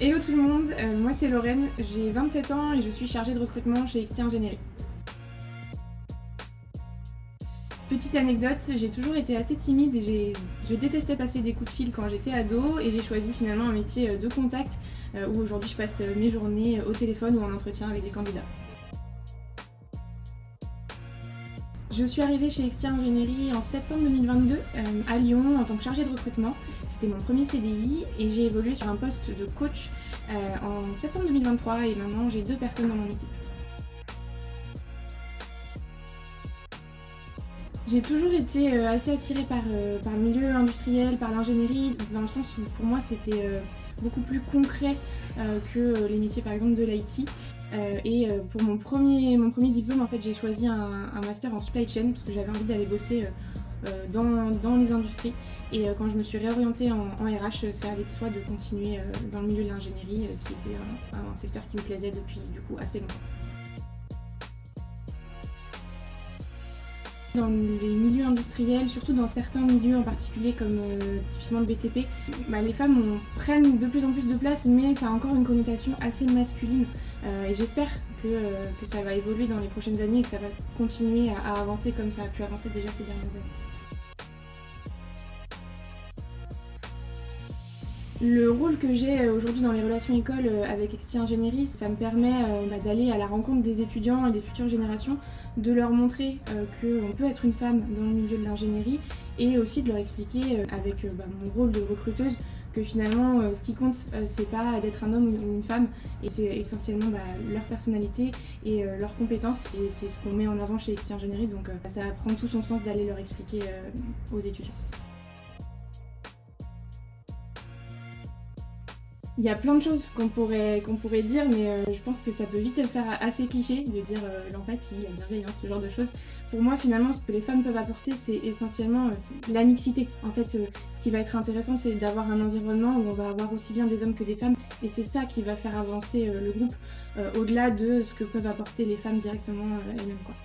Hello tout le monde, moi c'est Lorraine, j'ai 27 ans et je suis chargée de recrutement chez XT Ingénierie. Petite anecdote, j'ai toujours été assez timide et je détestais passer des coups de fil quand j'étais ado et j'ai choisi finalement un métier de contact où aujourd'hui je passe mes journées au téléphone ou en entretien avec des candidats. Je suis arrivée chez XT Ingénierie en septembre 2022 à Lyon en tant que chargée de recrutement. C'était mon premier CDI et j'ai évolué sur un poste de coach en septembre 2023 et maintenant j'ai 2 personnes dans mon équipe. J'ai toujours été assez attirée par le milieu industriel, par l'ingénierie, dans le sens où pour moi c'était beaucoup plus concret que les métiers par exemple de l'IT. Pour mon premier diplôme, en fait, j'ai choisi un master en supply chain parce que j'avais envie d'aller bosser dans les industries. Et quand je me suis réorientée en RH, ça allait de soi de continuer dans le milieu de l'ingénierie, qui était un secteur qui me plaisait depuis du coup assez longtemps. Dans les milieux industriels, surtout dans certains milieux en particulier comme typiquement le BTP, les femmes prennent de plus en plus de place mais ça a encore une connotation assez masculine et j'espère que ça va évoluer dans les prochaines années et que ça va continuer à avancer comme ça a pu avancer déjà ces dernières années. Le rôle que j'ai aujourd'hui dans les relations écoles avec XT Ingénierie, ça me permet d'aller à la rencontre des étudiants et des futures générations, de leur montrer qu'on peut être une femme dans le milieu de l'ingénierie et aussi de leur expliquer avec mon rôle de recruteuse que finalement ce qui compte c'est pas d'être un homme ou une femme et c'est essentiellement leur personnalité et leurs compétences et c'est ce qu'on met en avant chez XT Ingénierie donc ça prend tout son sens d'aller leur expliquer aux étudiants. Il y a plein de choses qu'on pourrait dire, mais je pense que ça peut vite faire assez cliché de dire l'empathie, la bienveillance, ce genre de choses. Pour moi, finalement, ce que les femmes peuvent apporter, c'est essentiellement la mixité. En fait, ce qui va être intéressant, c'est d'avoir un environnement où on va avoir aussi bien des hommes que des femmes, et c'est ça qui va faire avancer le groupe, au-delà de ce que peuvent apporter les femmes directement elles-mêmes, quoi.